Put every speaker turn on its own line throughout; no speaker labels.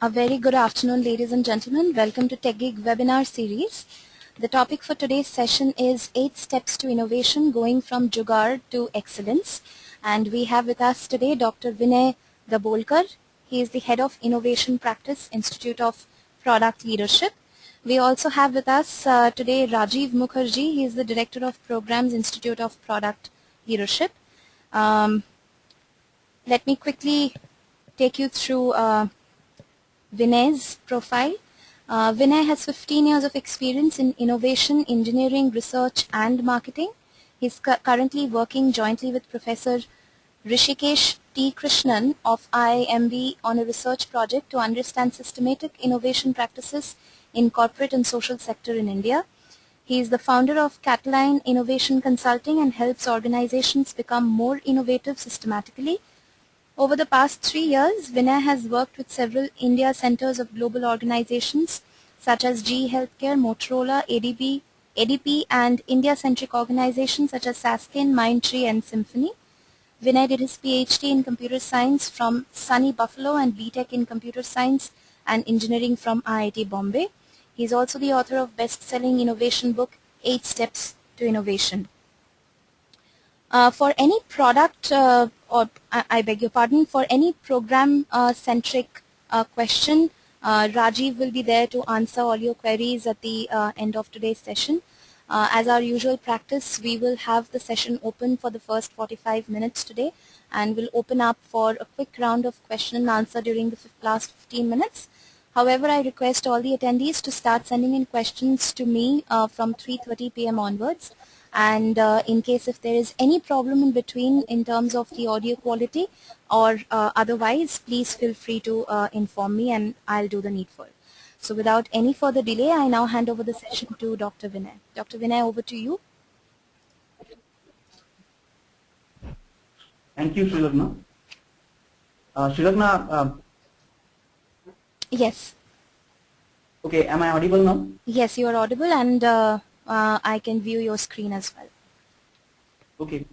A very good afternoon, ladies and gentlemen. Welcome to TechGig webinar series. The topic for today's session is 8 steps to innovation going from jugaad to excellence. And we have with us today Dr. Vinay Dabolkar. He is the Head of Innovation Practice, Institute of Product Leadership. We also have with us today Rajiv Mukherjee. He is the Director of Programs, Institute of Product Leadership. Let me quickly take you through Vinay's profile. Vinay has 15 years of experience in innovation, engineering, research, and marketing. He's currently working jointly with Professor Rishikesh T. Krishnan of IIMB on a research project to understand systematic innovation practices in corporate and social sector in India. He is the founder of Guideline Innovation Consulting and helps organizations become more innovative systematically. Over the past 3 years, Vinay has worked with several India centers of global organizations such as GE Healthcare, Motorola, ADP, and India-centric organizations such as Saskin, Mindtree, and Symphony. Vinay did his PhD in computer science from sunny Buffalo and BTech in computer science and engineering from IIT Bombay. He is also the author of best-selling innovation book, 8 Steps to Innovation. For any product, I beg your pardon, for any program-centric question, Rajiv will be there to answer all your queries at the end of today's session. As our usual practice, we will have the session open for the first 45 minutes today, and we'll open up for a quick round of question and answer during the last 15 minutes. However, I request all the attendees to start sending in questions to me from 3:30 p.m. onwards. And in case if there is any problem in between in terms of the audio quality or otherwise, please feel free to inform me and I'll do the needful. So without any further delay, I now hand over the session to Dr. Vinay. Dr. Vinay, over to you.
Thank you, Srilagna. Srilagna.
Yes.
Okay, am I audible now?
Yes, you are audible, and I can view your screen as well.
Okay,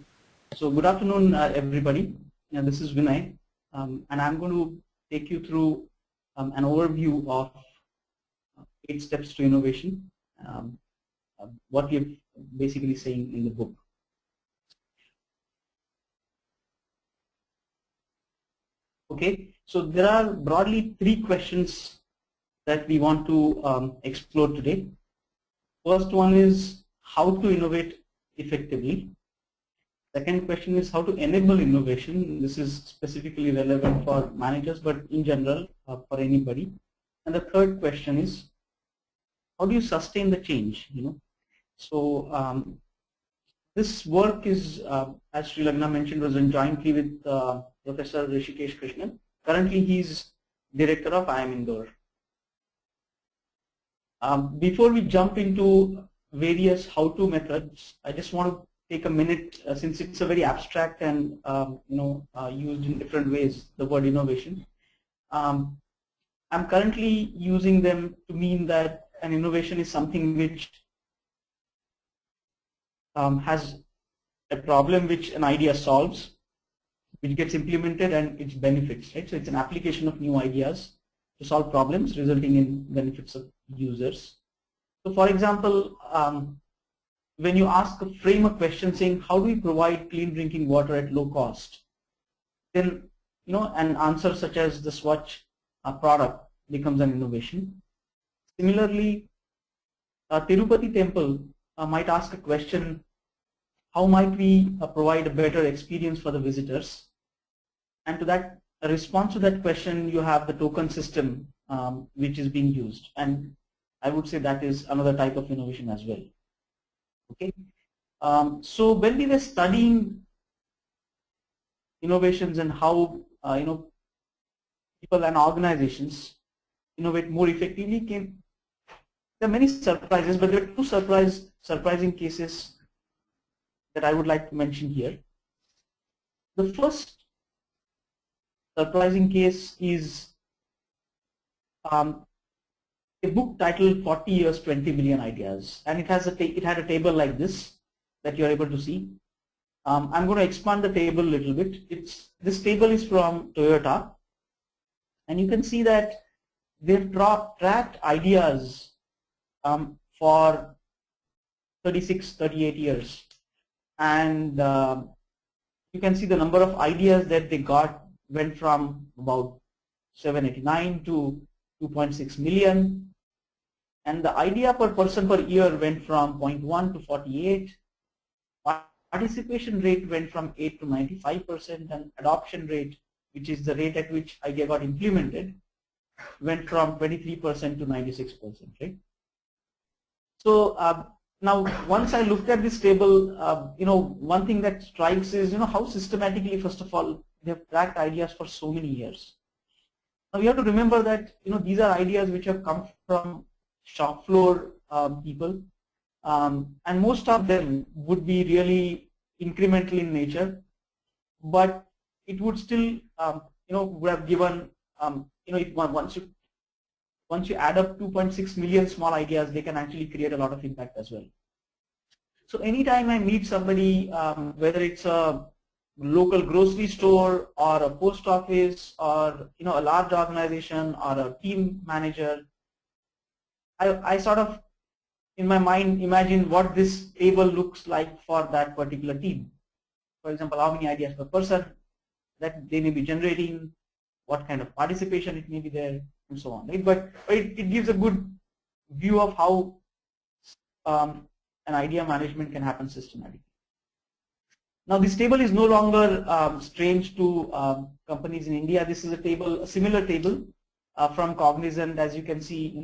so good afternoon, everybody. This is Vinay, and I'm going to take you through an overview of 8 steps to innovation, what we're basically saying in the book. Okay, so there are broadly 3 questions that we want to explore today. First one is how to innovate effectively. Second question is how to enable innovation. This is specifically relevant for managers, but in general for anybody. And the third question is how do you sustain the change? So this work is, as Sri Lagna mentioned, was done jointly with Professor Rishikesh Krishnan. Currently, he's director of IIM Indore. Before we jump into various how-to methods, I just want to take a minute, since it's a very abstract and used in different ways, the word innovation. I'm currently using them to mean that an innovation is something which has a problem which an idea solves, which gets implemented and its benefits, right? So it's an application of new ideas to solve problems resulting in benefits of users. So for example, when you frame a question saying how do we provide clean drinking water at low cost, then an answer such as the Swatch product becomes an innovation. Similarly, Tirupati temple might ask a question, how might we provide a better experience for the visitors? And to that, a response to that question, you have the token system which is being used, and I would say that is another type of innovation as well. Okay, so when we were studying innovations and how people and organizations innovate more effectively, there are many surprises, but there are 2 surprising cases that I would like to mention here. The first surprising case is a book titled 40 Years, 20 Billion Ideas, and it had a table like this that you are able to see. I'm going to expand the table a little bit. This table is from Toyota, and you can see that they've tracked ideas for 36, 38 years. And you can see the number of ideas that they got went from about 789 to 2.6 million. And the idea per person per year went from 0.1 to 48. Participation rate went from 8 to 95%, and adoption rate, which is the rate at which idea got implemented, went from 23% to 96%, right? So now once I looked at this table, one thing that strikes is, how systematically, first of all, they have tracked ideas for so many years. Now we have to remember that, these are ideas which have come from shop floor people, and most of them would be really incremental in nature, but it would still, would have given, if once you add up 2.6 million small ideas, they can actually create a lot of impact as well. So anytime I meet somebody, whether it's a local grocery store or a post office or a large organization or a team manager, I sort of in my mind imagine what this table looks like for that particular team. For example, how many ideas per person that they may be generating, what kind of participation it may be there, and so on. Right? But it gives a good view of how an idea management can happen systematically. Now this table is no longer strange to companies in India. This is a similar table from Cognizant. As you can see,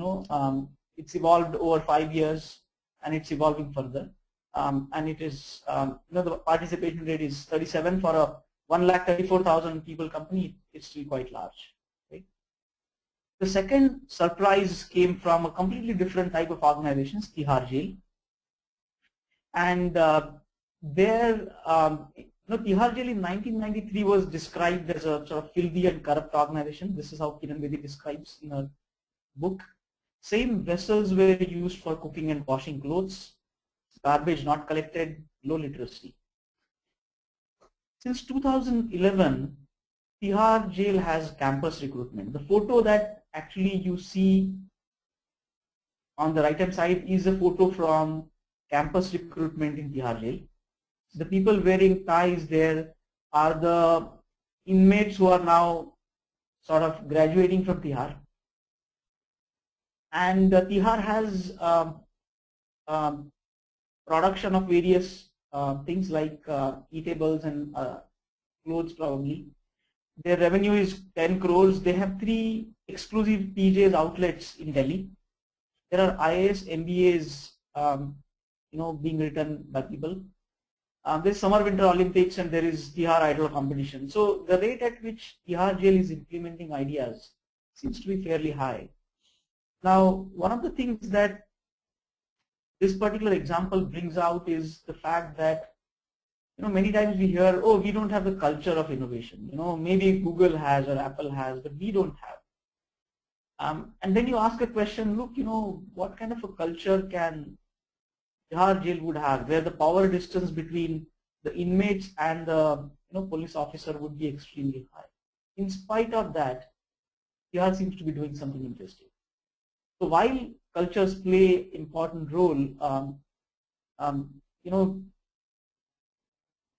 it's evolved over 5 years and it's evolving further. And it is, the participation rate is 37 for a 1,34,000 people company. It's still quite large. Right? The second surprise came from a completely different type of organizations, Tihar Jail. And there, Tihar Jail in 1993 was described as a sort of filthy and corrupt organization. This is how Kiran Bedi describes in her book. Same vessels were used for cooking and washing clothes, garbage not collected, low literacy. Since 2011, Tihar Jail has campus recruitment. The photo that actually you see on the right hand side is a photo from campus recruitment in Tihar Jail. The people wearing ties there are the inmates who are now sort of graduating from Tihar. And Tihar has production of various things like eatables and clothes probably. Their revenue is 10 crores. They have 3 exclusive PJs outlets in Delhi. There are IAS, MBAs, being written by people. There's Summer Winter Olympics and there is Tihar Idol competition. So the rate at which Tihar Jail is implementing ideas seems to be fairly high. Now, one of the things that this particular example brings out is the fact that, many times we hear, oh, we don't have the culture of innovation. Maybe Google has or Apple has, but we don't have. And then you ask a question, look, what kind of a culture can Tihar Jail would have, where the power distance between the inmates and the police officer would be extremely high. In spite of that, Tihar seems to be doing something interesting. So while cultures play important role,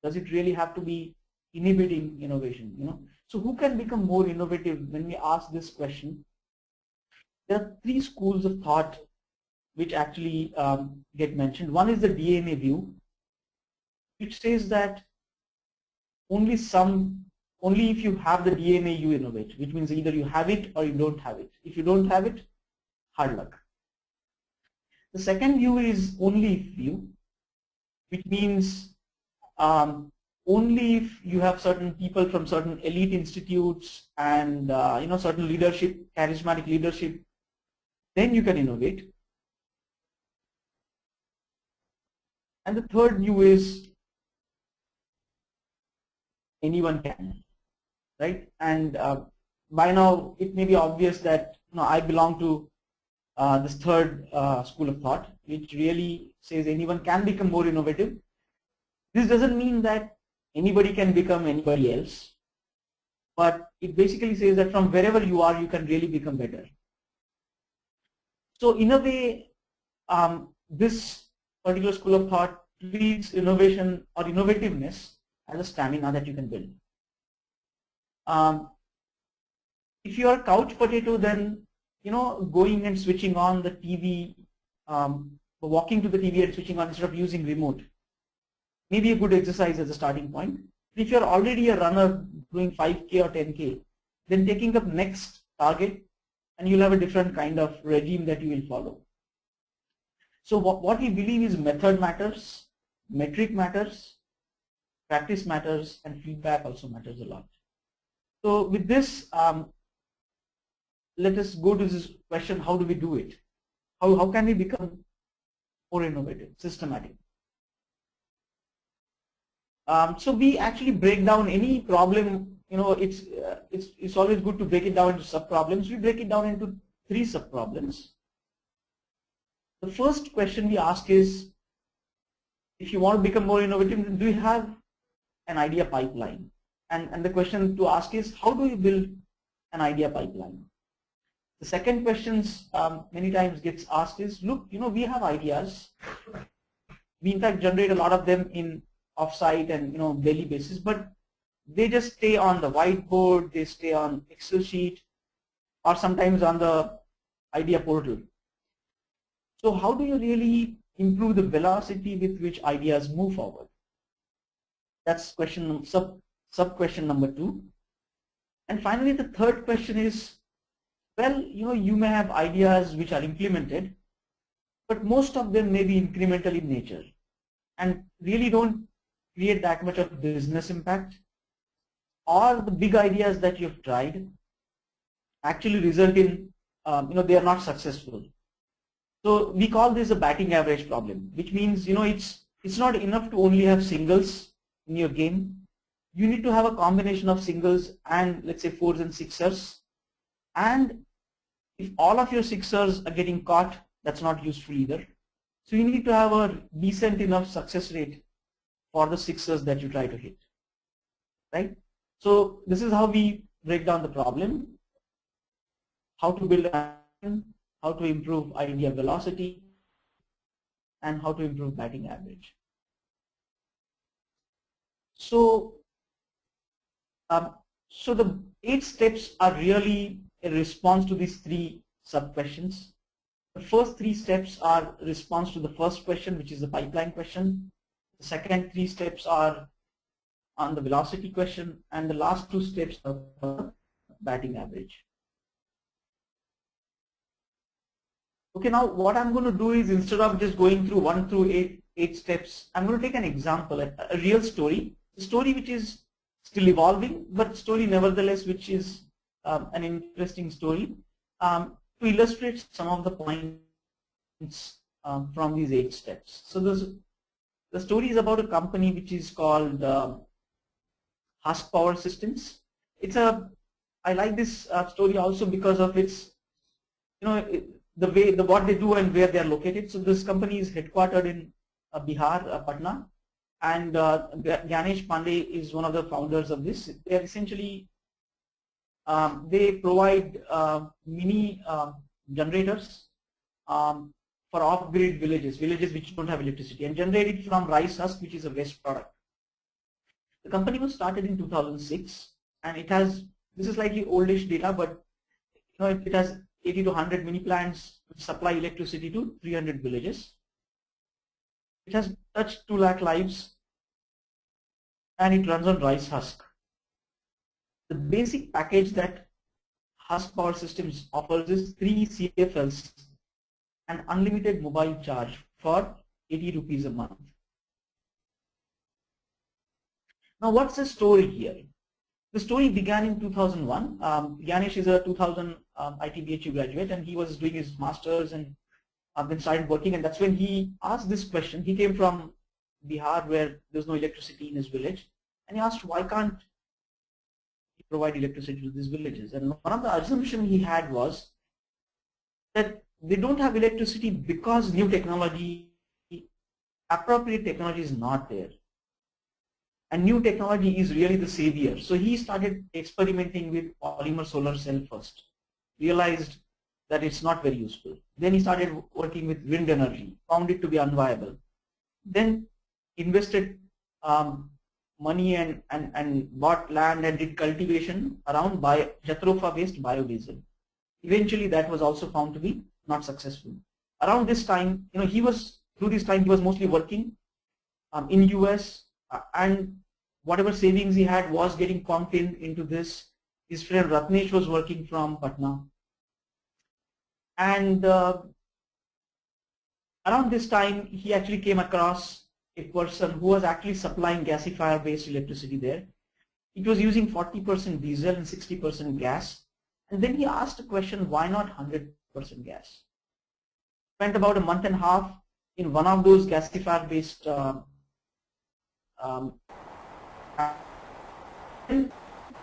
does it really have to be inhibiting innovation? So who can become more innovative when we ask this question? There are 3 schools of thought which actually get mentioned. One is the DNA view, which says that only if you have the DNA you innovate, which means either you have it or you don't have it. If you don't have it, hard luck. The second view is only if view, which means only if you have certain people from certain elite institutes and certain leadership, charismatic leadership, then you can innovate. And the third view is anyone can, right? And by now it may be obvious that I belong to this third school of thought, which really says anyone can become more innovative. This doesn't mean that anybody can become anybody else, but it basically says that from wherever you are, you can really become better. So in a way, this particular school of thought treats innovation or innovativeness as a stamina that you can build. If you are a couch potato, then going and switching on the TV, walking to the TV and switching on instead of using remote, maybe a good exercise as a starting point. If you are already a runner doing 5K or 10K, then taking up next target, and you'll have a different kind of regime that you will follow. So what we believe is method matters, metric matters, practice matters, and feedback also matters a lot. So with this, let us go to this question: how do we do it? How can we become more innovative, systematic? So we actually break down any problem. It's always good to break it down into sub problems. We break it down into 3 sub problems. The first question we ask is, if you want to become more innovative, then do you have an idea pipeline? And the question to ask is, how do you build an idea pipeline? The second questions many times gets asked is, look, we have ideas. We in fact generate a lot of them in offsite and daily basis, but they just stay on the whiteboard, they stay on Excel sheet, or sometimes on the idea portal. So how do you really improve the velocity with which ideas move forward? That's question sub question number 2. And finally, the third question is, well, you may have ideas which are implemented, but most of them may be incremental in nature and really don't create that much of business impact, or the big ideas that you've tried actually result in, they are not successful. So we call this a batting average problem, which means, it's not enough to only have singles in your game. You need to have a combination of singles and, let's say, 4s and 6ers. And if all of your 6ers are getting caught, that's not useful either. So you need to have a decent enough success rate for the 6ers that you try to hit, right? So this is how we break down the problem: how to build an, how to improve idea velocity, and how to improve batting average. So, so the 8 steps are really a response to these 3 sub questions. The first 3 steps are response to the first question, which is the pipeline question. The second 3 steps are on the velocity question, and the last 2 steps are for batting average. Okay, now what I'm going to do is, instead of just going through 1 through 8 steps, I'm going to take an example, a real story, a story which is still evolving, but story nevertheless which is an interesting story, to illustrate some of the points from these 8 steps. So the story is about a company which is called Husk Power Systems. I like this story also because of its, what they do and where they are located. So this company is headquartered in Bihar, Patna, and Ganesh Pandey is one of the founders of this. They are essentially, they provide mini generators for off-grid villages which don't have electricity, and generate it from rice husk, which is a waste product. The company was started in 2006, and it has, this is slightly oldish data, but it has 80 to 100 mini plants which supply electricity to 300 villages. It has touched 2 lakh lives, and it runs on rice husk. The basic package that Husk Power Systems offers is 3 CFLs and unlimited mobile charge for 80 rupees a month. Now what's the story here? The story began in 2001. Ganesh is a 2000 ITBHU graduate, and he was doing his masters and then started working, and that's when he asked this question. He came from Bihar, where there's no electricity in his village, and he asked, why can't he provide electricity to these villages? And one of the assumptions he had was that they don't have electricity because new technology, appropriate technology is not there. And new technology is really the savior. So he started experimenting with polymer solar cell first. Realized that it's not very useful. Then he started working with wind energy, found it to be unviable. Then invested money and bought land and did cultivation around Jatropha-based biodiesel. Eventually, that was also found to be not successful. Around this time, through this time he was mostly working in US, and whatever savings he had was getting pumped into this. His friend Ratnesh was working from Patna. And around this time, he actually came across a person who was actually supplying gasifier-based electricity there. It was using 40% diesel and 60% gas. And then he asked a question, why not 100% gas? Spent about a month and a half in one of those gasifier-based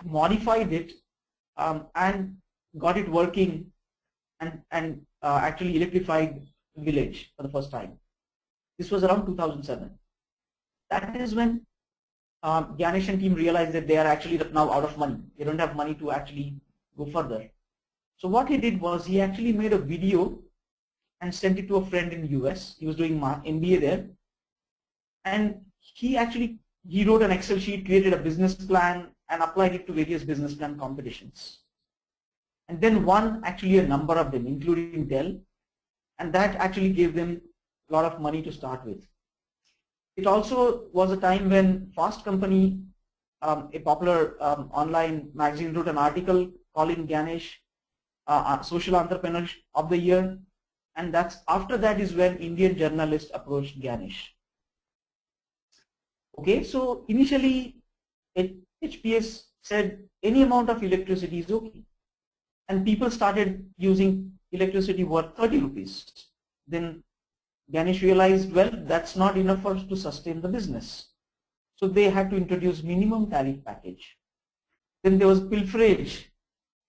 modified it and got it working and actually electrified the village for the first time. This was around 2007. That is when Ganesh and team realized that they are actually now out of money. They don't have money to actually go further. So what he did was he actually made a video and sent it to a friend in US. He was doing MBA there. And he wrote an Excel sheet, created a business plan, and applied it to various business plan competitions. And then won actually a number of them, including Dell. And that actually gave them a lot of money to start with. It also was a time when Fast Company, a popular online magazine, wrote an article calling Ganesh Social Entrepreneur of the Year. And after that is when Indian journalists approached Ganesh. Okay, so initially HPS said any amount of electricity is okay. And people started using electricity worth 30 rupees. Then Ganesh realized, well, that's not enough for us to sustain the business. So they had to introduce minimum tariff package. Then there was pilferage,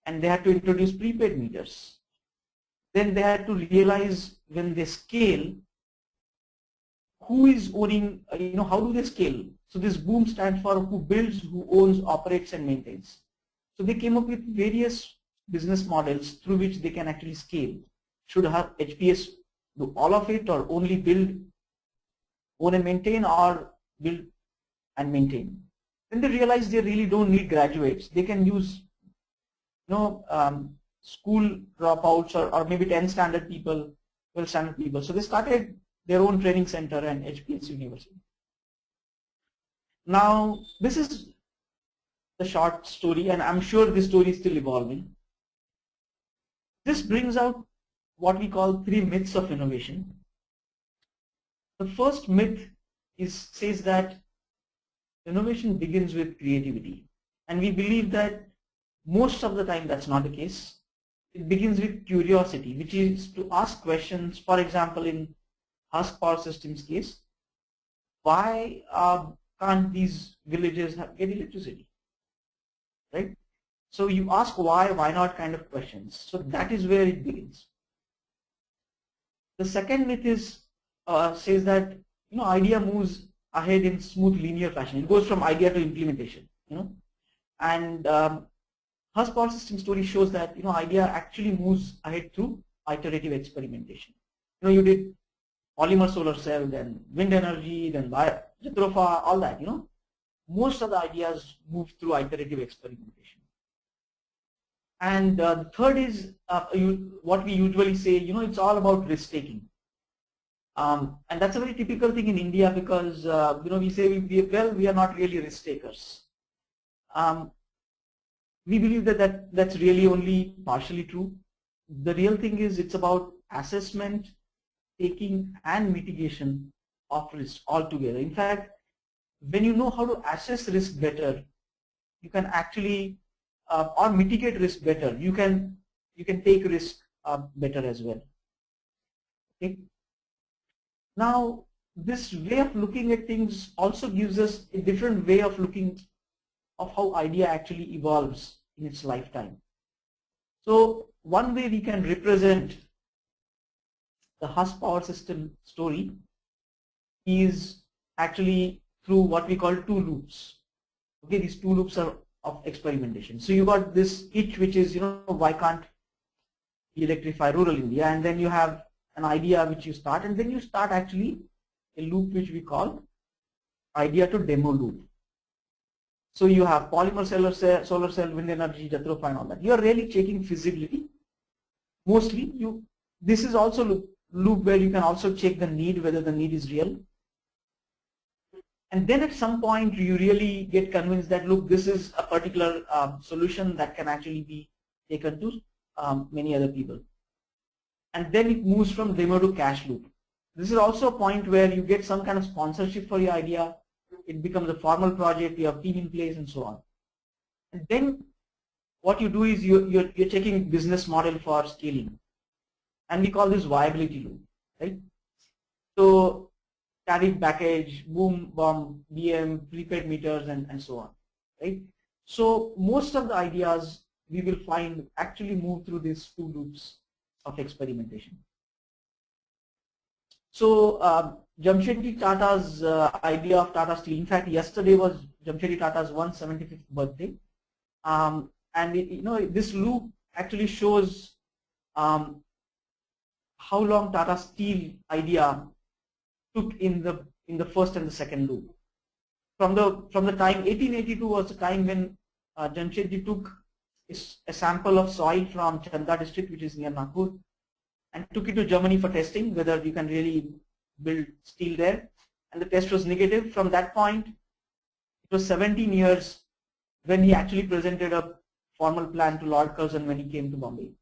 and they had to introduce prepaid meters. Then they had to realize when they scale, who is owning, how do they scale? So this BOOM stands for who builds, who owns, operates, and maintains. So they came up with various business models through which they can actually scale. Should have HPS do all of it, or only build, own and maintain, or build and maintain? Then they realize they really don't need graduates. They can use school dropouts or maybe 10 standard people, 12 standard people. So they started their own training center and HPS University. Now this is the short story, and I'm sure this story is still evolving. This brings out what we call 3 myths of innovation. The first myth says that innovation begins with creativity, and we believe that most of the time that's not the case. It begins with curiosity, which is to ask questions. For example, in Husk Power Systems case, why can't these villages get electricity, right? So you ask why not kind of questions. So that is where it begins. The second myth says that idea moves ahead in smooth linear fashion. It goes from idea to implementation. And Husk Power System story shows that idea actually moves ahead through iterative experimentation. You did polymer solar cell, then wind energy, then Jatropha, all that. Most of the ideas move through iterative experimentation. And the third is what we usually say, it's all about risk taking. And that's a very typical thing in India because, we say, we are not really risk takers. We believe that's really only partially true. The real thing is it's about assessment, taking, and mitigation of risk altogether. In fact, when you know how to assess risk better, you can actually or mitigate risk better. You can take risk better as well. Okay. Now, this way of looking at things also gives us a different way of looking of how idea actually evolves in its lifetime. So one way we can represent the Husk Power System story is actually through what we call 2 loops. Okay, these 2 loops are of experimentation. So you got this itch, which is, why can't electrify rural India, and then you have an idea which you start, and then you start actually a loop which we call idea to demo loop. So you have polymer solar cell, wind energy, Jethro and all that. You are really checking feasibility. Mostly this is also loop where you can also check the need, whether the need is real. And then at some point you really get convinced that, look, this is a particular solution that can actually be taken to many other people. And then it moves from demo to cash loop. This is also a point where you get some kind of sponsorship for your idea. It becomes a formal project, you have team in place and so on. And then what you do is you're checking business model for scaling. And we call this viability loop, right? So tariff package, boom, bomb, BM, prepaid meters, and so on, right? So most of the ideas we will find actually move through these two loops of experimentation. So Jamshedji Tata's idea of Tata Steel. In fact, yesterday was Jamshedji Tata's 175th birthday, and this loop actually shows how long Tata Steel idea took in the first and the second loop. From the time 1882 was the time when Jamshedji took a sample of soil from Chanda district, which is near Nagpur, and took it to Germany for testing whether you can really build steel there, and the test was negative. From that point, it was 17 years when he actually presented a formal plan to Lord Curzon when he came to Bombay,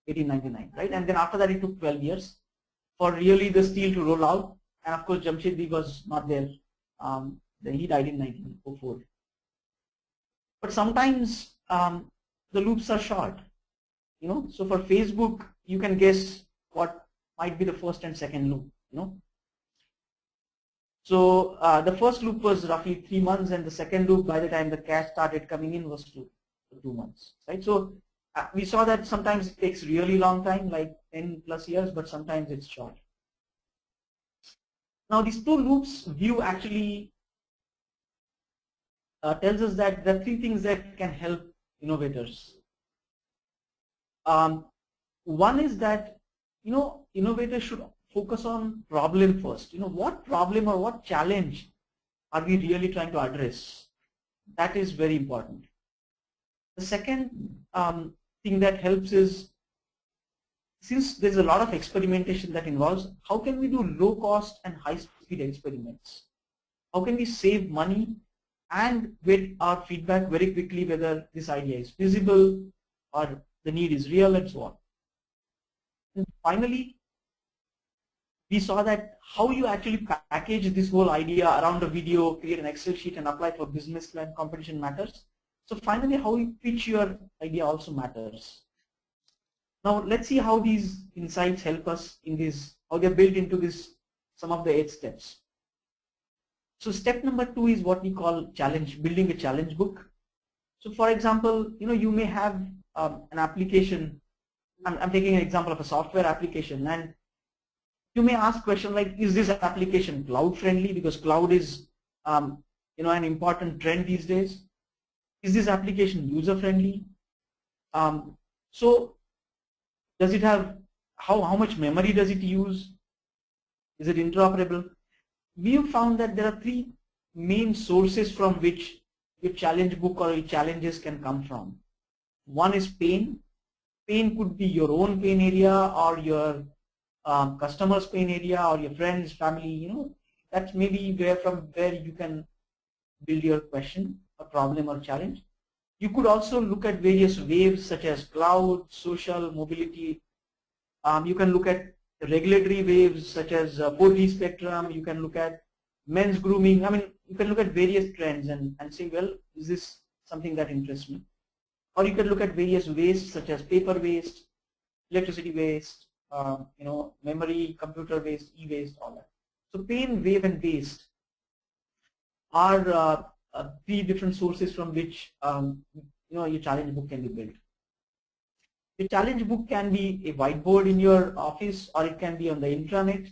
1899, right? And then after that it took 12 years for really the steel to roll out, and of course Jamshedji was not there. Then he died in 1904. But sometimes the loops are short, so for Facebook you can guess what might be the first and second loop, So the first loop was roughly 3 months, and the second loop, by the time the cash started coming in, was 2 months, right? So we saw that sometimes it takes really long time, like 10 plus years, but sometimes it's short. Now these two loops view actually tells us that there are 3 things that can help innovators. One is that innovators should focus on problem first. What problem or what challenge are we really trying to address? That is very important. The second thing that helps is, since there's a lot of experimentation that involves, how can we do low cost and high speed experiments? How can we save money and get our feedback very quickly whether this idea is feasible or the need is real and so on. And finally, we saw that how you actually package this whole idea around a video, create an Excel sheet and apply for business plan competition matters. So finally, how you pitch your idea also matters. Now let's see how these insights help us in this, how they're built into this, some of the 8 steps. So step number 2 is what we call building a challenge book. So for example, you may have an application. I'm taking an example of a software application, and you may ask question like, is this application cloud friendly? Because cloud is an important trend these days. Is this application user friendly? So does it have, how much memory does it use? Is it interoperable? We have found that there are 3 main sources from which your challenge book or your challenges can come from. One is pain. Pain could be your own pain area or your customer's pain area or your friends, family, that's maybe from where you can build your question, a problem or challenge. You could also look at various waves such as cloud, social, mobility. You can look at regulatory waves such as 4G spectrum. You can look at men's grooming. I mean, you can look at various trends and say, well, is this something that interests me? Or you can look at various wastes such as paper waste, electricity waste, memory, computer waste, e-waste, all that. So pain, wave, and waste are 3 different sources from which your challenge book can be built. The challenge book can be a whiteboard in your office, or it can be on the intranet.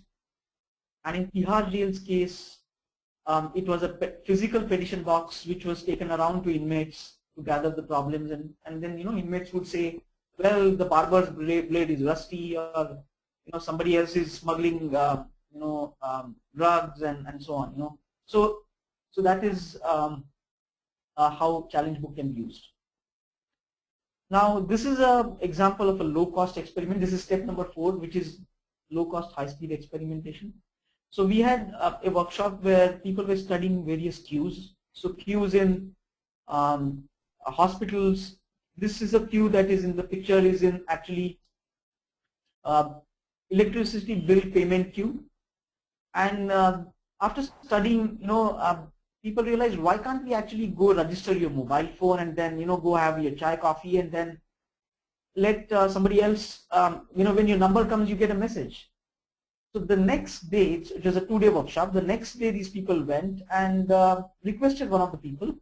And in Tihar Jail's case, it was a physical petition box which was taken around to inmates to gather the problems, and then inmates would say, well, the barber's blade is rusty, or somebody else is smuggling drugs and so on. So that is how challenge book can be used. Now this is a example of a low cost experiment. This is step number 4, which is low cost high speed experimentation. So we had a workshop where people were studying various queues. So queues in hospitals. This is a queue that is in the picture, is in actually electricity bill payment queue. And after studying, people realized, why can't we actually go register your mobile phone and then go have your chai coffee and then let somebody else, when your number comes, you get a message. So the next day, it was a 2-day workshop. The next day, these people went and requested one of the people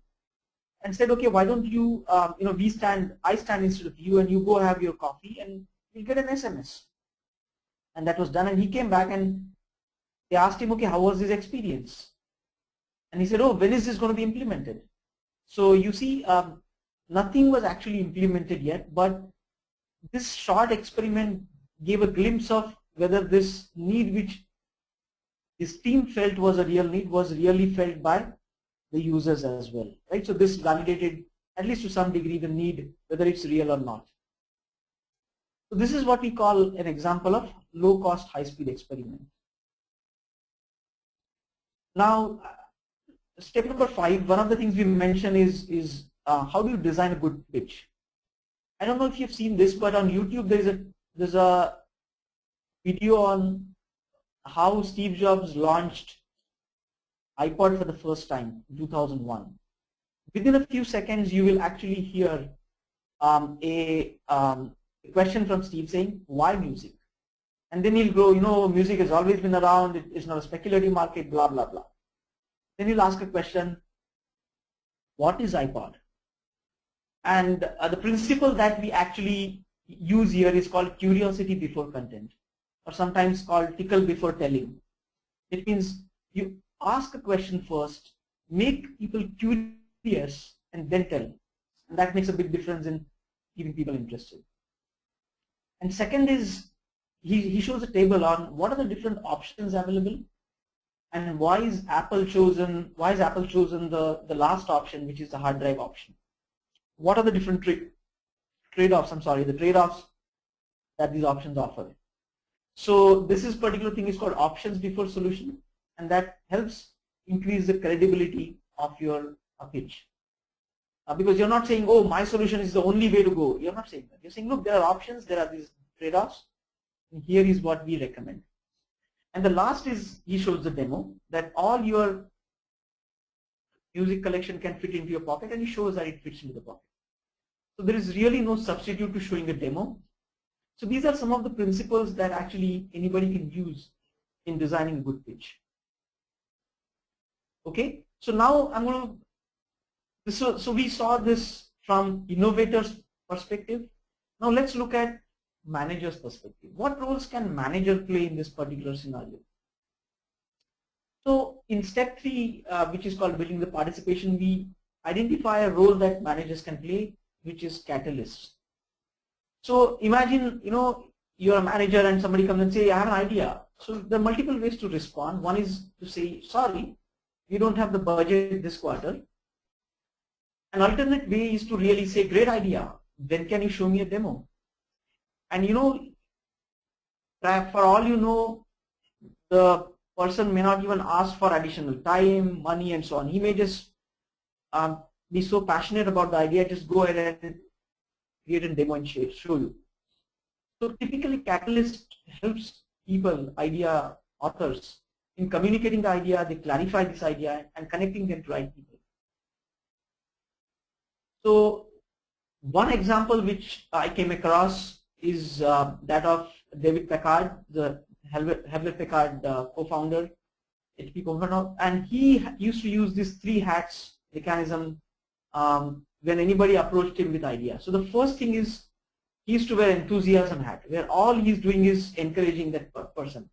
and said, okay, why don't you, I stand instead of you, and you go have your coffee and you'll get an SMS. And that was done. And he came back and they asked him, okay, how was his experience? And he said, oh, when is this going to be implemented? So you see, nothing was actually implemented yet, but this short experiment gave a glimpse of whether this need which this team felt was a real need was really felt by the users as well, right? So this validated, at least to some degree, the need, whether it's real or not. So this is what we call an example of low cost, high speed experiment. Now, step number 5, one of the things we mentioned is how do you design a good pitch? I don't know if you've seen this, but on YouTube there's a video on how Steve Jobs launched iPod for the first time in 2001. Within a few seconds, you will actually hear a question from Steve saying, why music? And then he'll go, music has always been around, it's not a speculative market, blah, blah, blah. Then he'll ask a question, what is iPod? And the principle that we actually use here is called curiosity before content, or sometimes called tickle before telling. It means you ask a question first, make people curious, and then tell. And that makes a big difference in keeping people interested. And second is, he shows a table on what are the different options available, and why is Apple chosen the last option, which is the hard drive option. What are the different trade-offs, the trade-offs that these options offer. So this is particular thing is called options before solution, and that helps increase the credibility of your pitch. Because you're not saying, oh, my solution is the only way to go. You're not saying that. You're saying, look, there are options, there are these trade-offs, and here is what we recommend. And the last is, he shows the demo that all your music collection can fit into your pocket, and he shows that it fits into the pocket. So there is really no substitute to showing a demo. So these are some of the principles that actually anybody can use in designing a good pitch. Okay, so now I'm going to, so we saw this from innovators' perspective. Now let's look at manager's perspective. What roles can manager play in this particular scenario? So in step 3, which is called building the participation, we identify a role that managers can play, which is catalysts. So imagine, you're a manager and somebody comes and say, I have an idea. So there are multiple ways to respond. One is to say, sorry, we don't have the budget this quarter. An alternate way is to really say, great idea. Then can you show me a demo? And for all you know, the person may not even ask for additional time, money, and so on. He may just be so passionate about the idea, just go ahead and create a demo and show you. So typically, Catalyst helps people, idea authors, in communicating the idea. They clarify this idea and connecting them to right people. So one example which I came across is that of David Packard, the Hewlett-Packard co-founder, HP co-founder, and he used to use this 3 hats mechanism when anybody approached him with idea. So the first thing is he used to wear enthusiasm hat, where all he's doing is encouraging that person,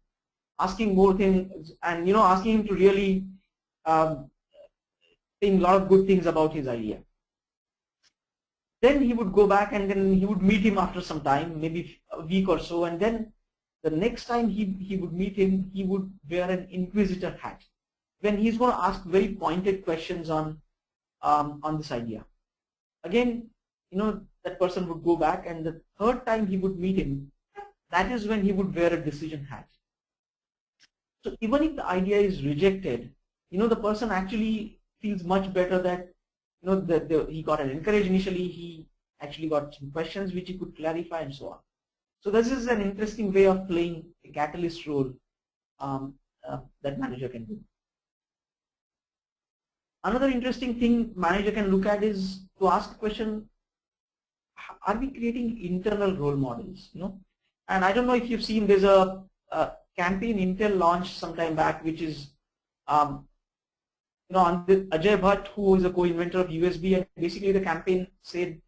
asking more things, and asking him to really think a lot of good things about his idea. Then he would go back and then he would meet him after some time, maybe a week or so, and then the next time he would meet him, he would wear an inquisitor hat. When he's going to ask very pointed questions on this idea. Again, that person would go back, and the third time he would meet him, that is when he would wear a decision hat. So even if the idea is rejected, the person actually feels much better that, that he got an encouraged initially, he actually got some questions which he could clarify and so on. So this is an interesting way of playing a catalyst role that manager can do. Another interesting thing manager can look at is to ask the question, are we creating internal role models? And I don't know if you've seen, there's a campaign Intel launched some time back, which is on the Ajay Bhatt, who is a co-inventor of USB, and basically the campaign said,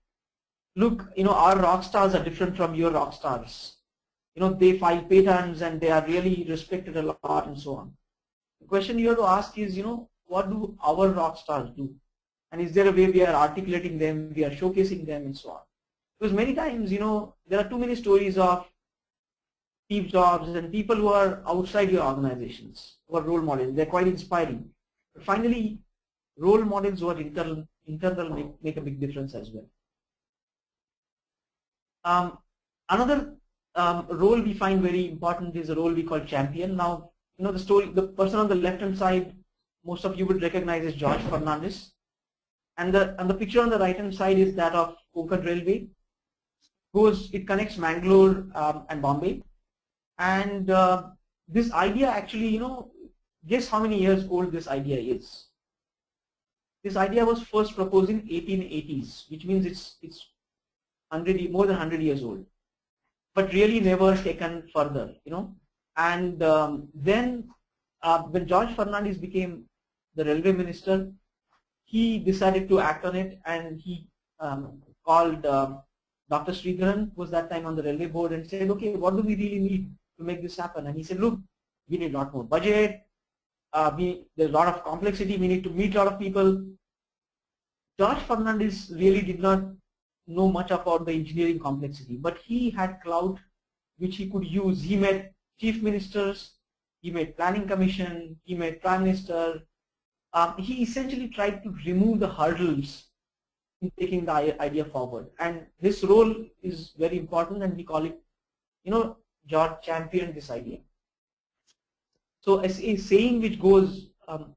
look, our rock stars are different from your rock stars. They file patents and they are really respected a lot and so on. The question you have to ask is, what do our rock stars do? And is there a way we are articulating them, we are showcasing them and so on? Because many times, there are too many stories of Steve Jobs and people who are outside your organizations, who are role models. They're quite inspiring. But finally, role models who are internal make a big difference as well. Another role we find very important is a role we call champion. Now, the person on the left-hand side, most of you would recognize as George Fernandez. And the picture on the right-hand side is that of Packard Railway. It connects Mangalore and Bombay. And this idea actually, guess how many years old this idea is? This idea was first proposed in 1880s, which means it's more than 100 years old, but really never taken further, And then when George Fernandez became the railway minister, he decided to act on it, and he called Dr. Sridharan, who was that time on the railway board, and said, okay, what do we really need to make this happen? And he said, look, we need a lot more budget, there's a lot of complexity, we need to meet a lot of people. George Fernandez really did not know much about the engineering complexity, but he had clout which he could use. He met chief ministers, he met planning commission, he met prime minister. He essentially tried to remove the hurdles in taking the idea forward, and his role is very important, and we call it, George championed this idea. So a saying which goes,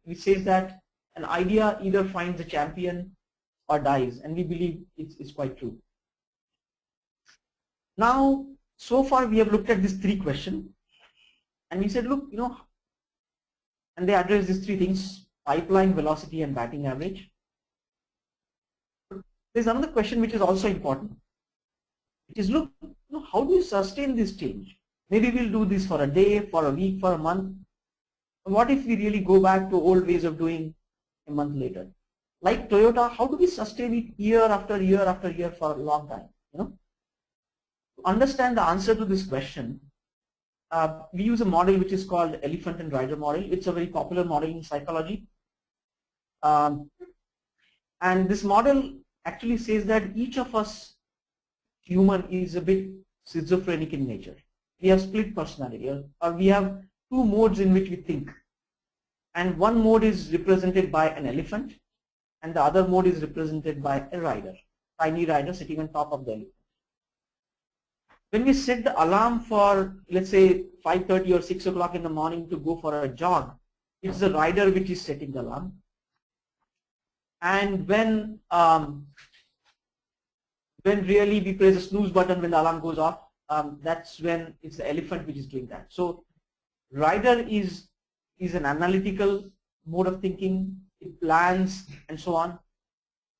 which says that an idea either finds a champion or dies, and we believe it's quite true. Now, so far we have looked at these three questions, and we said, look, and they address these three things: pipeline, velocity, and batting average. There's another question which is also important. It is, look, how do you sustain this change? Maybe we'll do this for a day, for a week, for a month. What if we really go back to old ways of doing a month later? Like Toyota, how do we sustain it year after year after year for a long time? To understand the answer to this question, we use a model which is called elephant and rider model. It's a very popular model in psychology. And this model actually says that each of us human is a bit schizophrenic in nature. We have split personality, or we have two modes in which we think. And one mode is represented by an elephant, and the other mode is represented by a rider, tiny rider sitting on top of the elephant. When we set the alarm for, let's say, 5:30 or 6 o'clock in the morning to go for a jog, it's the rider which is setting the alarm. And when really we press the snooze button when the alarm goes off, that's when it's the elephant which is doing that. So rider is an analytical mode of thinking, it plans and so on.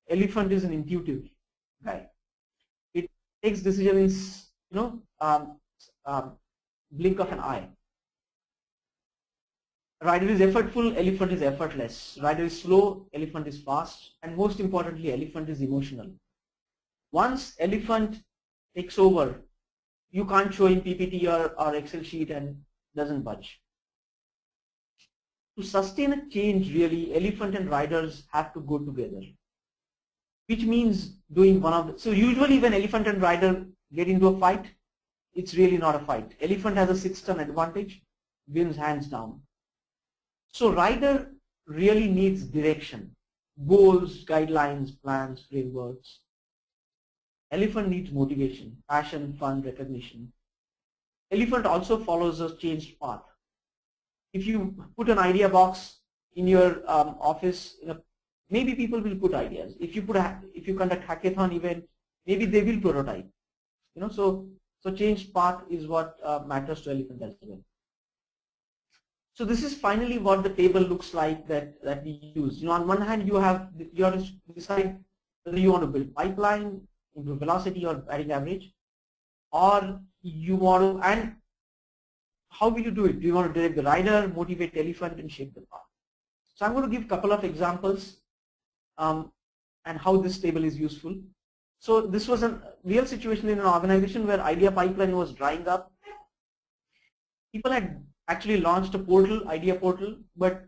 Elephant is an intuitive guy. It takes decisions, blink of an eye. Rider is effortful, elephant is effortless. Rider is slow, elephant is fast, and most importantly, elephant is emotional. Once elephant takes over, you can't show in PPT or Excel sheet and doesn't budge. To sustain a change, really, elephant and riders have to go together. which means doing one of the, so usually when elephant and rider get into a fight, it's really not a fight. Elephant has a 6-turn advantage, wins hands down. So rider really needs direction, goals, guidelines, plans, frameworks. Elephant needs motivation, passion, fun, recognition. Elephant also follows a changed path. If you put an idea box in your office, maybe people will put ideas. If you conduct hackathon event, maybe they will prototype. So changed path is what matters to elephant as well. So this is finally what the table looks like that we use. On one hand, you have to decide whether you want to build pipeline, improve velocity or batting average, or you want to, and how will you do it? Do you want to direct the rider, motivate the elephant, and shape the path? So I'm going to give a couple of examples and how this table is useful. So this was a real situation in an organization where idea pipeline was drying up. People had actually launched a portal, idea portal, but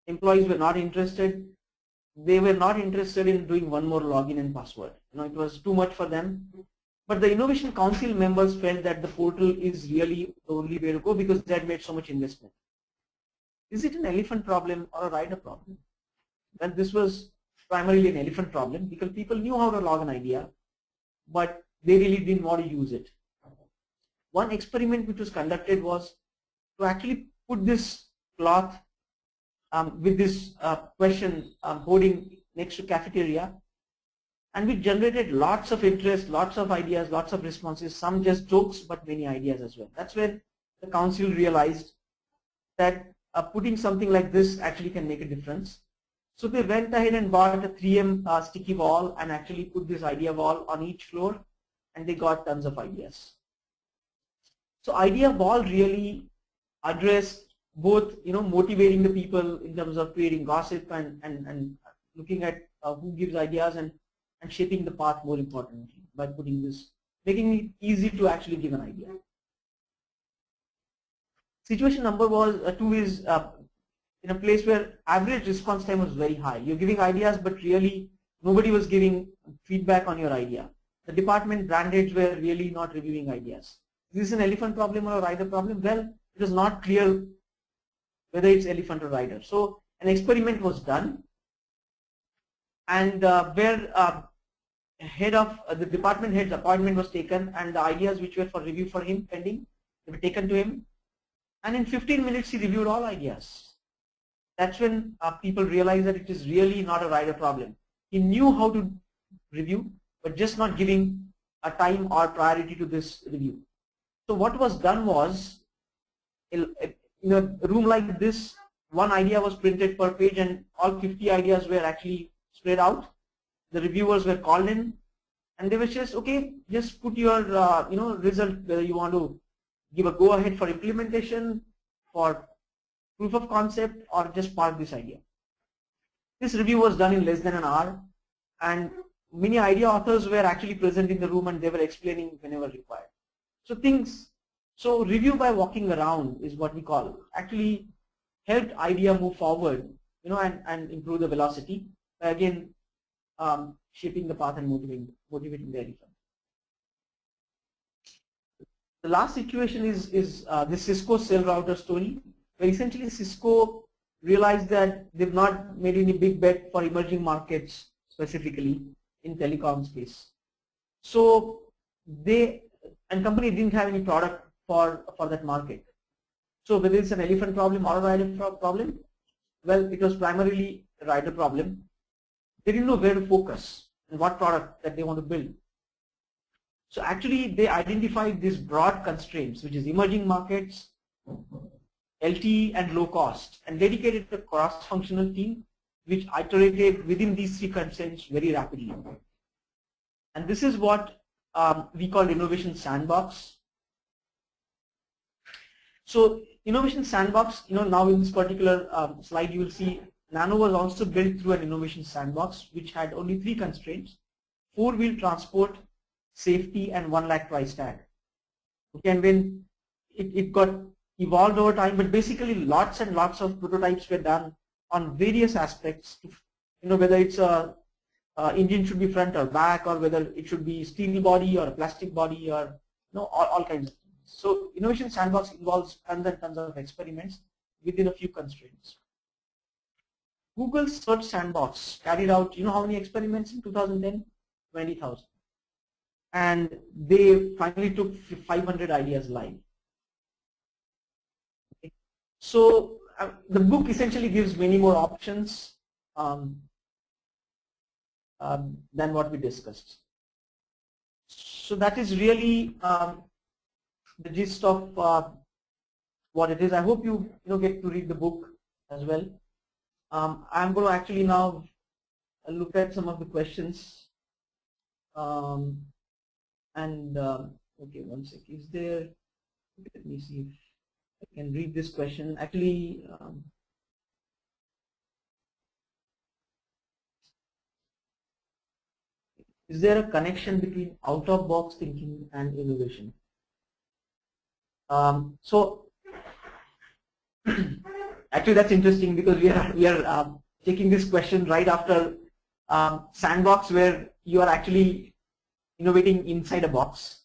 employees were not interested. They were not interested in doing one more login and password. It was too much for them. But the innovation council members felt that the portal is really the only way to go because they had made so much investment. Is it an elephant problem or a rider problem? Well, this was primarily an elephant problem because people knew how to log an idea, but they really didn't want to use it. One experiment which was conducted was to actually put this cloth with this question hoarding next to cafeteria, and we generated lots of interest, lots of ideas, lots of responses, some just jokes, but many ideas as well. That's when the council realized that putting something like this actually can make a difference. So they went ahead and bought a 3M sticky wall and actually put this idea wall on each floor, and they got tons of ideas. So idea wall really addressed both, motivating the people in terms of creating gossip and looking at who gives ideas and shaping the path more importantly by putting this, making it easy to actually give an idea. Situation number 2 is in a place where average response time was very high. You're giving ideas, but really nobody was giving feedback on your idea. The department brand heads were really not reviewing ideas. Is this an elephant problem or a rider problem? Well, it was not clear whether it's elephant or rider. So an experiment was done, and where head of the department head's appointment was taken, and the ideas which were for review for him pending, they were taken to him, and in 15 minutes he reviewed all ideas. That's when people realized that it is really not a rider problem. He knew how to review, but just not giving a time or priority to this review. So what was done was, in a room like this, one idea was printed per page and all 50 ideas were actually spread out. The reviewers were called in and they were just, okay, just put your result, whether you want to give a go ahead for implementation, for proof of concept, or just park this idea. This review was done in less than an hour, and many idea authors were actually present in the room and they were explaining whenever required. So review by walking around is what we call, actually helped idea move forward, and improve the velocity by again shaping the path and motivating the elephant. The last situation is the Cisco cell router story, where essentially Cisco realized that they've not made any big bet for emerging markets, specifically in telecom space. So company didn't have any product for that market. So whether it's an elephant problem or a rider problem, well, it was primarily a rider problem. They didn't know where to focus and what product that they want to build. So actually they identified these broad constraints, which is emerging markets, LTE and low cost, and dedicated a cross-functional team which iterated within these 3 constraints very rapidly. And this is what we call innovation sandbox. So innovation sandbox, now in this particular slide you will see Nano was also built through an innovation sandbox which had only 3 constraints: 4-wheel transport, safety, and 1 lakh price tag. Okay, and when it got evolved over time, but basically lots and lots of prototypes were done on various aspects, whether it's a engine should be front or back, or whether it should be steel body or a plastic body, or all kinds of things. So innovation sandbox involves tons and tons of experiments within a few constraints. Google's search sandbox carried out, how many experiments in 2010? 20,000. And they finally took 500 ideas live. Okay. So the book essentially gives many more options than what we discussed. So that is really the gist of what it is. I hope you get to read the book as well. I'm going to actually now look at some of the questions. Okay, one sec. Is there? Let me see if I can read this question. Actually, is there a connection between out-of-box thinking and innovation? So actually, that's interesting because we are taking this question right after sandbox, where you are actually innovating inside a box.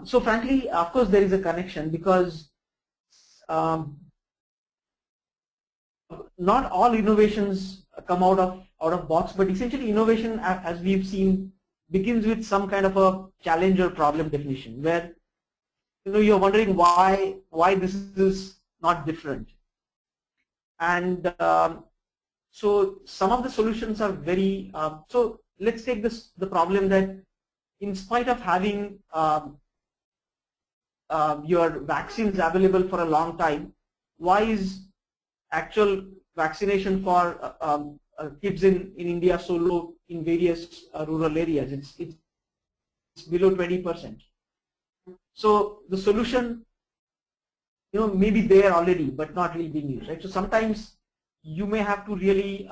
So frankly, of course, there is a connection because not all innovations come out of box, but essentially innovation, as we've seen, begins with some kind of a challenge or problem definition, where you're wondering why this is not different. And so some of the solutions are very, so let's take the problem that in spite of having your vaccines available for a long time, why is actual vaccination for kids in India so low in various rural areas? It's below 20%. So the solution, may be there already, but not really being used, right? So sometimes you may have to really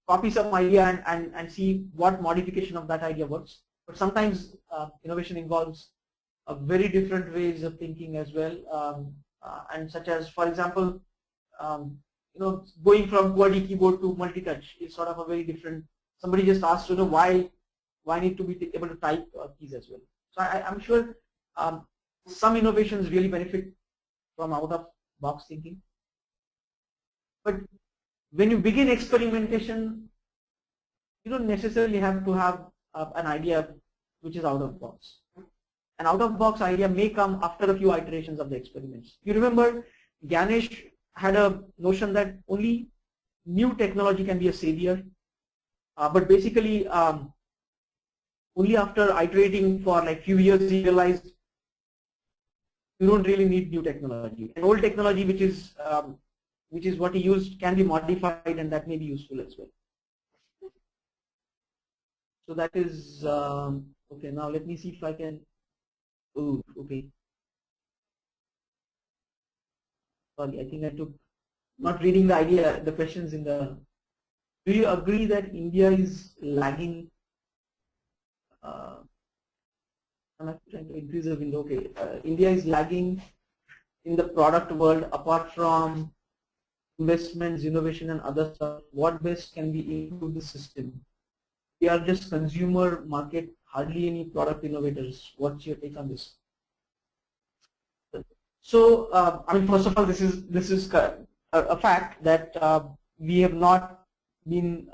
copy some idea and see what modification of that idea works. But sometimes innovation involves very different ways of thinking as well, and such as, for example, going from QWERTY keyboard to multi-touch is sort of a very different. Somebody just asked, why need to be able to type keys as well. So I'm sure some innovations really benefit from out-of-box thinking. But when you begin experimentation, you don't necessarily have to have an idea which is out of box. An out-of-box idea may come after a few iterations of the experiments. You remember Ganesh had a notion that only new technology can be a savior, but basically only after iterating for like few years he realized you don't really need new technology. An old technology, which is what he used, can be modified, and that may be useful as well. So that is okay. Now let me see if I can. Oh, okay. Sorry, I think I took not reading the idea, the questions in the. Do you agree that India is lagging? I'm trying to increase the window. Okay, India is lagging in the product world apart from investments, innovation, and other stuff. What best can we improve the system? We are just consumer market, hardly any product innovators. What's your take on this? So, I mean, first of all, this is a fact that we have not been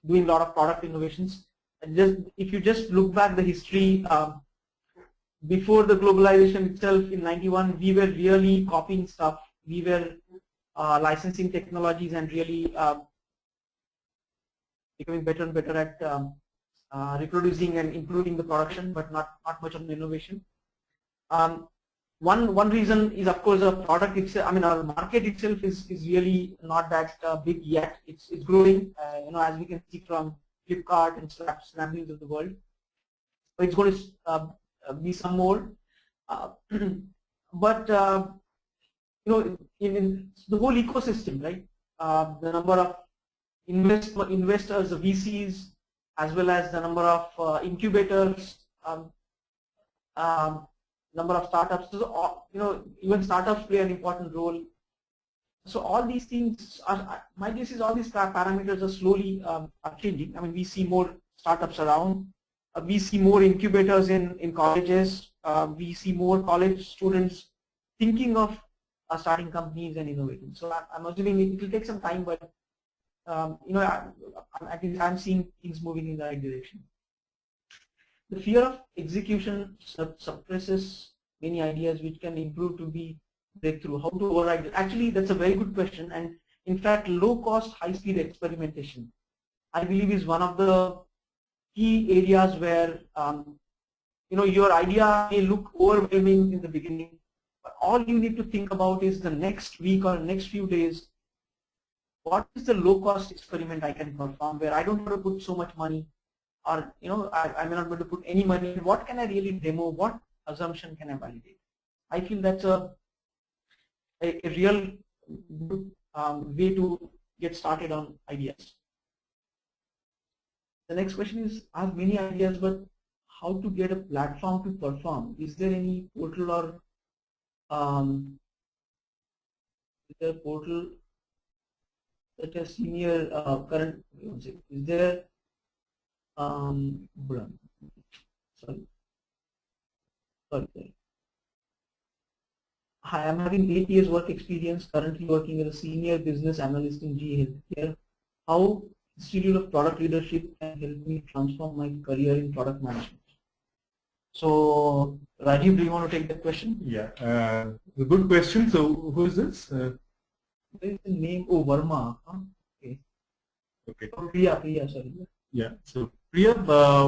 doing a lot of product innovations. And just if you just look back the history, before the globalization itself in '91, we were really copying stuff. We were licensing technologies and really becoming better and better at reproducing and improving the production, but not much of the innovation. One reason is, of course, our product itself. I mean, our market itself is really not that big yet. It's growing, as we can see from Flipkart and Snapdeals of the world. But it's going to be some more. But in the whole ecosystem, right? The number of investors, the VCs, as well as the number of incubators, number of startups. So, even startups play an important role. So all these things are, my guess is all these parameters are slowly are changing. I mean, we see more startups around. We see more incubators in colleges. We see more college students thinking of starting companies and innovating. So I'm assuming it will take some time, but you know, I'm seeing things moving in the right direction. The fear of execution suppresses many ideas which can improve to be breakthrough. How to override it? Actually, that's a very good question. And in fact, low cost, high speed experimentation, I believe, is one of the key areas where you know, your idea may look overwhelming in the beginning, but all you need to think about is the next week or next few days, what is the low cost experiment I can perform where I don't have to put so much money, or you know, I may not be able to put any money. What can I really demo? What assumption can I validate? I feel that's a real good way to get started on ideas. The next question is, I have many ideas, but how to get a platform to perform? Is there any portal or is there a portal such as senior current? Is there sorry. Hi, I'm having 8 years work experience, currently working as a senior business analyst in GE Healthcare. How Institute of Product Leadership can help me transform my career in product management? So, Rajiv, do you want to take that question?
Yeah, a good question. So, who is this?
What is the name? Oh, Verma. Huh? Okay.
Okay.
Oh, Priya, sorry.
Yeah. So, Priya,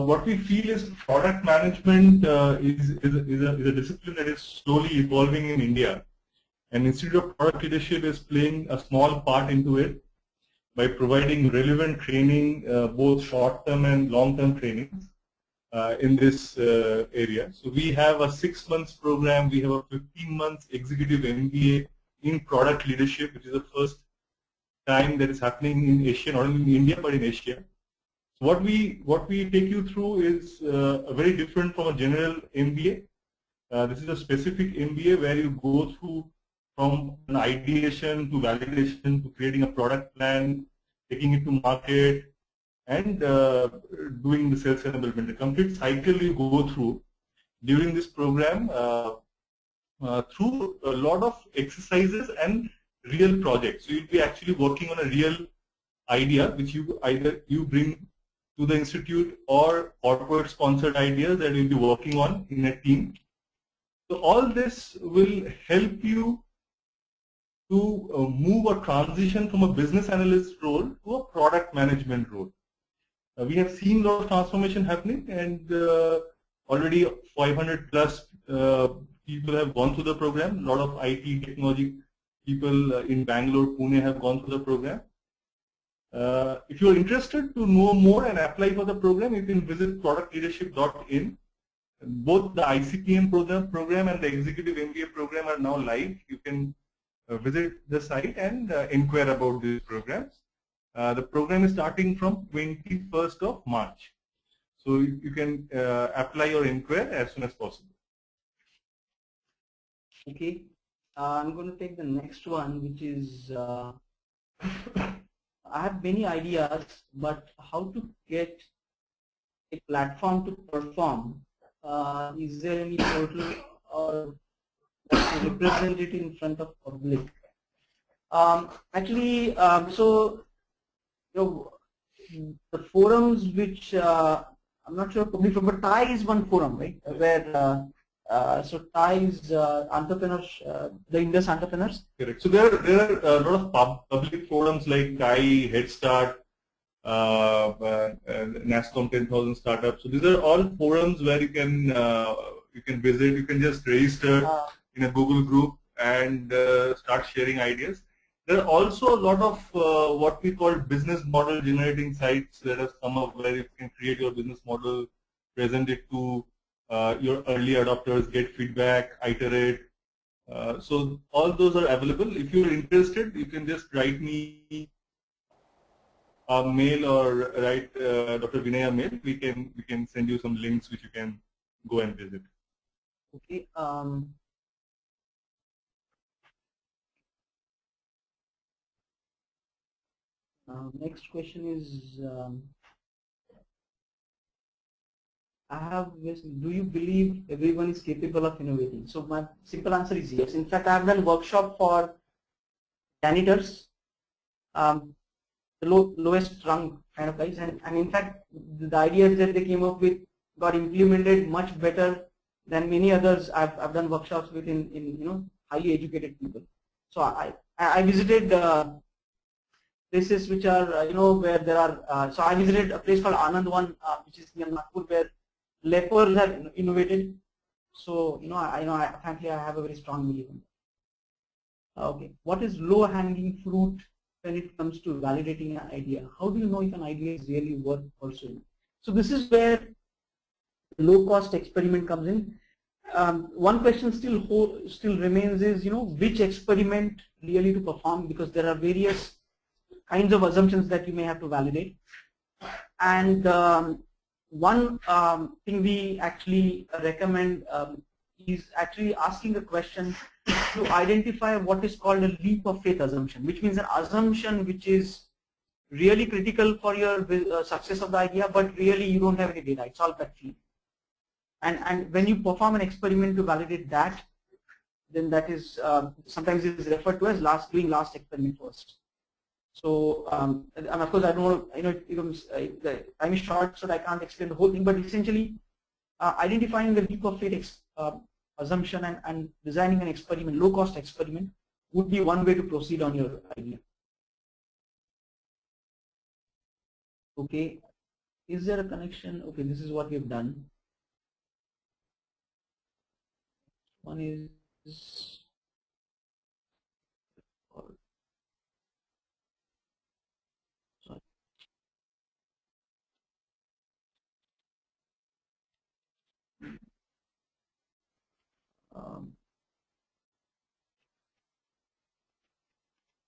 what we feel is product management is a discipline that is slowly evolving in India, and Institute of Product Leadership is playing a small part into it by providing relevant training, both short-term and long-term trainings in this area. So we have a 6 months program, we have a 15 months executive MBA in product leadership, which is the first time that is happening in Asia, not only in India but in Asia. So what we take you through is very different from a general MBA. This is a specific MBA where you go through from an ideation to validation to creating a product plan, taking it to market, and doing the sales enablement. The complete cycle you go through during this program through a lot of exercises and real projects. So you'll be actually working on a real idea which you either you bring to the institute or corporate sponsored ideas that you'll be working on in a team. So all this will help you to move or transition from a business analyst role to a product management role. We have seen a lot of transformation happening, and already 500 plus people have gone through the program. A lot of IT technology people in Bangalore, Pune have gone through the program. If you are interested to know more and apply for the program, you can visit productleadership.in. Both the ICPM program and the Executive MBA program are now live. You can visit the site and inquire about these programs. The program is starting from 21st of March. So you can apply or inquire as soon as possible.
Okay. I'm going to take the next one, which is I have many ideas, but how to get a platform to perform? Is there any portal or to represent it in front of public? Actually, so you know, the forums which I'm not sure public, but TIE is one forum, right? Where so TIE is entrepreneurs, the Indus entrepreneurs.
Correct. So there are a lot of public forums like TIE, Head Start, NASCOM 10,000 startups. So these are all forums where you can visit. You can just register in a Google group and start sharing ideas. There are also a lot of what we call business model generating sites that have come up where you can create your business model, present it to your early adopters, get feedback, iterate. So all those are available. If you're interested, you can just write me a mail or write Dr. Vinay a mail. We can send you some links which you can go and visit.
Okay. Next question is, do you believe everyone is capable of innovating? So my simple answer is yes. In fact, I have done workshop for janitors, the lowest rung kind of guys, and in fact, the ideas that they came up with got implemented much better than many others I've done workshops with in highly educated people. So I visited places which are where there are. So I visited a place called Anandwan, which is near Nagpur, where lepers have innovated. So frankly I have a very strong belief in that. Okay, what is low-hanging fruit when it comes to validating an idea? How do you know if an idea is really worth pursuing? So this is where low-cost experiment comes in. One question still remains is which experiment really to perform, because there are various kinds of assumptions that you may have to validate. And one thing we actually recommend is actually asking a question to identify what is called a leap of faith assumption, which means an assumption which is really critical for your success of the idea, but really you don't have any data. It's all gut feeling. And when you perform an experiment to validate that, then that is sometimes it is referred to as doing last experiment first. So and of course I don't the time is short, so I can't explain the whole thing. But essentially, identifying the leap of faith assumption and designing an experiment, low-cost experiment, would be one way to proceed on your idea. Okay, is there a connection? Okay, this is what we've done. One is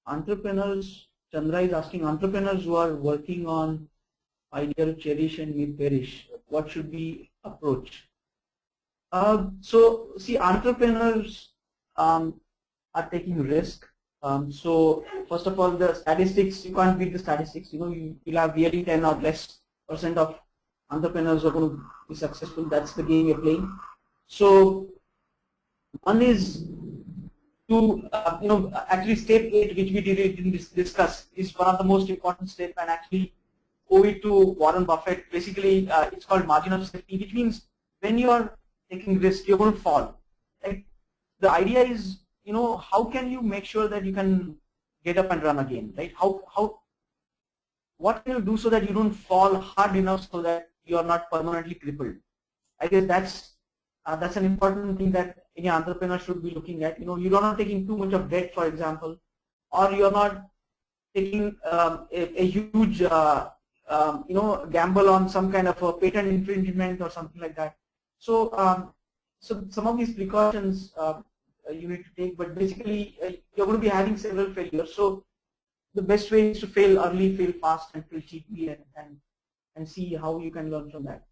entrepreneurs. Chandra is asking, entrepreneurs who are working on idea to cherish and may perish, what should we approach? So see, entrepreneurs are taking risk. So first of all, the statistics, you can't beat the statistics. You'll have really 10 or less % of entrepreneurs who are going to be successful. That's the game you're playing. So one is to actually step 8, which we didn't discuss, is one of the most important steps, and actually owe it to Warren Buffett. Basically, it's called margin of safety, which means when you are taking risk, you're going to fall. Right? The idea is, how can you make sure that you can get up and run again, right? What can you do so that you don't fall hard enough so that you are not permanently crippled? I guess that's an important thing that any entrepreneur should be looking at. You're not taking too much of debt, for example, or you're not taking a huge gamble on some kind of a patent infringement or something like that. So so some of these precautions you need to take, but basically you're going to be having several failures. So the best way is to fail early, fail fast, and fail cheaply, and see how you can learn from that.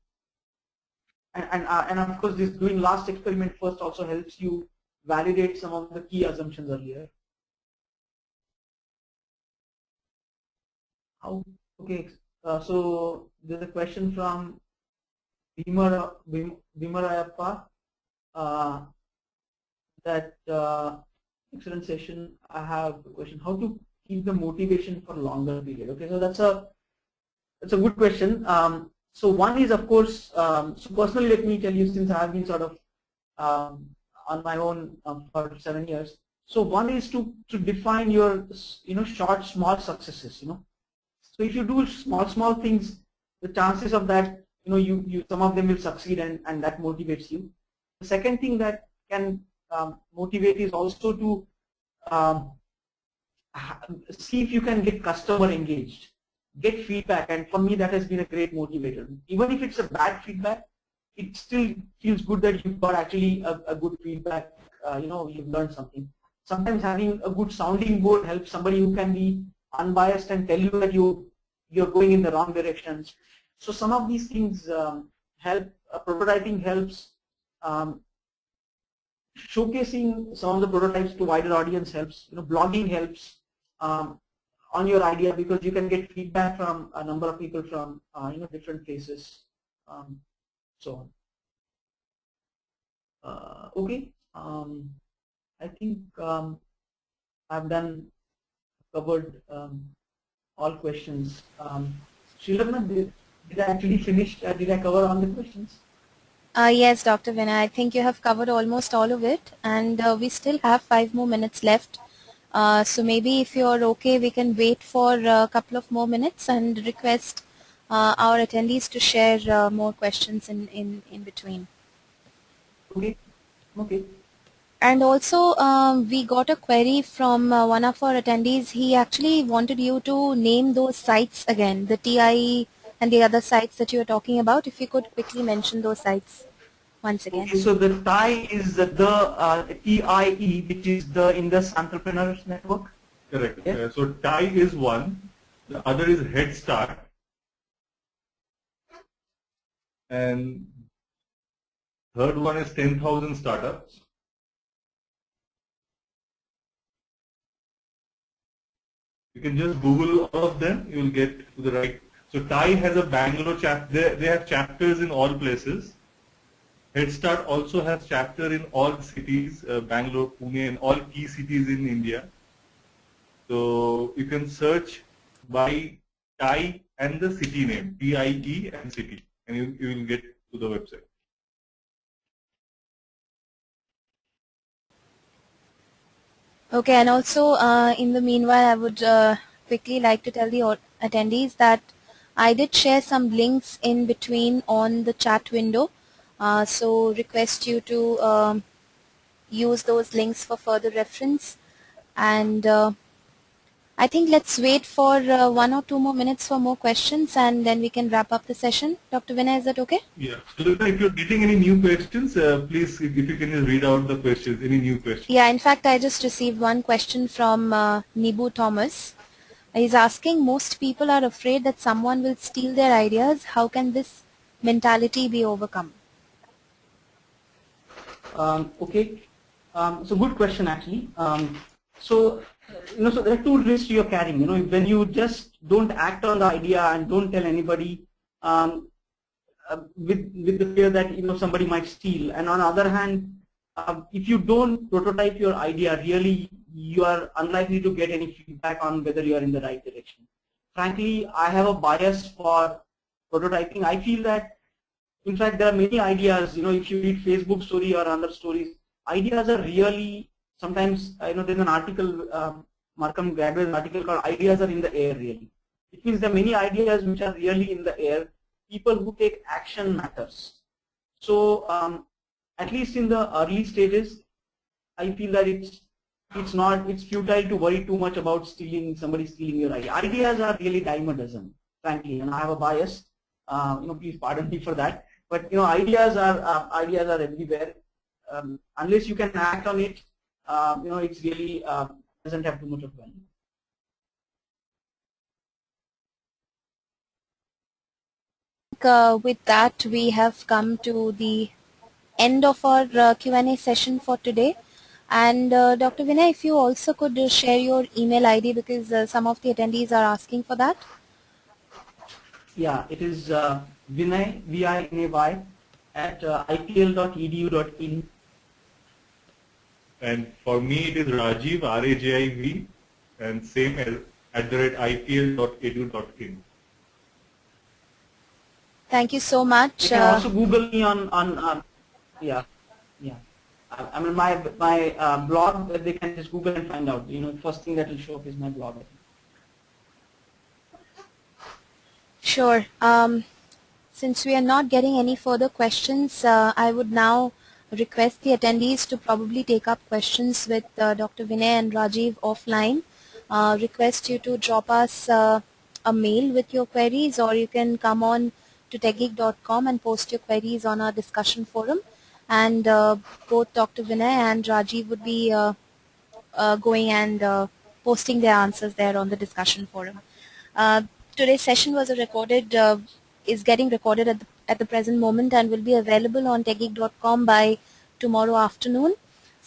And of course, this doing last experiment first also helps you validate some of the key assumptions earlier. Okay, so there's a question from Vimarayappa that excellent session. I have a question: how to keep the motivation for longer period? Okay, so that's a good question. So one is, of course, so personally, let me tell you, since I have been sort of on my own for 7 years. So one is to define your short, small successes. So if you do small things, the chances of that some of them will succeed, and that motivates you. The second thing that can motivate is also to see if you can get customer engaged. Get feedback, and for me that has been a great motivator. Even if it's a bad feedback, it still feels good that you've got actually a good feedback. You've learned something. Sometimes having a good sounding board helps. Somebody who can be unbiased and tell you that you're going in the wrong directions. So some of these things help. Prototyping helps. Showcasing some of the prototypes to wider audience helps. Blogging helps. on your idea, because you can get feedback from a number of people from different places, so on. Okay, I think I've covered all questions. Srilagna, did I actually finish? Did I cover all the questions?
Yes, Dr. Vinay, I think you have covered almost all of it, and we still have 5 more minutes left. So maybe if you're okay, we can wait for a couple of more minutes and request our attendees to share more questions in between.
Okay. Okay.
And also, we got a query from one of our attendees. He actually wanted you to name those sites again, the TIE and the other sites that you were talking about. If you could quickly mention those sites once again.
Okay, so the TIE is the TIE, which is the Indus Entrepreneurs Network.
Correct.
Yeah.
So TIE is one. The other is Head Start. And third one is 10,000 Startups. You can just Google all of them, you will get to the right. So TIE has a Bangalore chapter. They have chapters in all places. Head Start also has chapter in all cities, Bangalore, Pune, and all key cities in India. So you can search by TIE and the city name, TIE and city, and you will get to the website.
Okay, and also in the meanwhile, I would quickly like to tell the attendees that I did share some links in between on the chat window. So request you to use those links for further reference. And I think let's wait for 1 or 2 more minutes for more questions, and then we can wrap up the session. Dr. Vinay, is that okay?
Yeah. So if you're getting any new questions, please, if you can just read out the questions, any new questions.
Yeah, in fact, I just received one question from Nibu Thomas. He's asking, most people are afraid that someone will steal their ideas. How can this mentality be overcome?
Okay. So good question actually. So there are two risks you're carrying. When you just don't act on the idea and don't tell anybody, with the fear that somebody might steal. And on the other hand, if you don't prototype your idea, really you are unlikely to get any feedback on whether you are in the right direction. Frankly, I have a bias for prototyping. I feel that, in fact, there are many ideas. If you read Facebook story or other stories, ideas are really sometimes. There's an article, Markham Gladwell's article called "Ideas Are in the Air." Really, it means there are many ideas which are really in the air. People who take action matters. So at least in the early stages, I feel that it's futile to worry too much about somebody stealing your idea. Ideas are really dime a dozen, frankly, and I have a bias. Please pardon me for that. But ideas are everywhere. Unless you can act on it, it's really doesn't have too much of value.
With that, we have come to the end of our Q&A session for today. And Dr. Vinay, if you also could share your email ID, because some of the attendees are asking for that.
Yeah, it is Vinay, V-I-N-A-Y, at ipl.edu.in.
And for me, it is Rajiv, R-A-J-I-V, and same as @ipl.edu.in.
Thank you so much.
You can also Google me on yeah. I mean my blog. They can just Google and find out. First thing that will show up is my blog.
Sure. Since we are not getting any further questions, I would now request the attendees to probably take up questions with Dr. Vinay and Rajiv offline. Request you to drop us a mail with your queries, or you can come on to techgeek.com and post your queries on our discussion forum. And both Dr. Vinay and Rajiv would be going and posting their answers there on the discussion forum. Today's session was is getting recorded at the present moment and will be available on techgeek.com by tomorrow afternoon.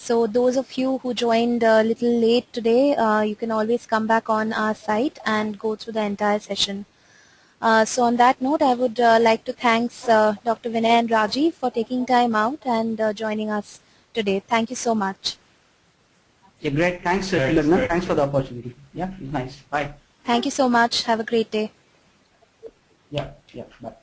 So those of you who joined a little late today, you can always come back on our site and go through the entire session. So on that note, I would like to thank Dr. Vinay and Raji for taking time out and joining us today. Thank you so much.
Yeah, great. Thanks, Tilakna. Thanks for the opportunity. Yeah, nice. Bye.
Thank you so much. Have a great day.
Yeah, bye.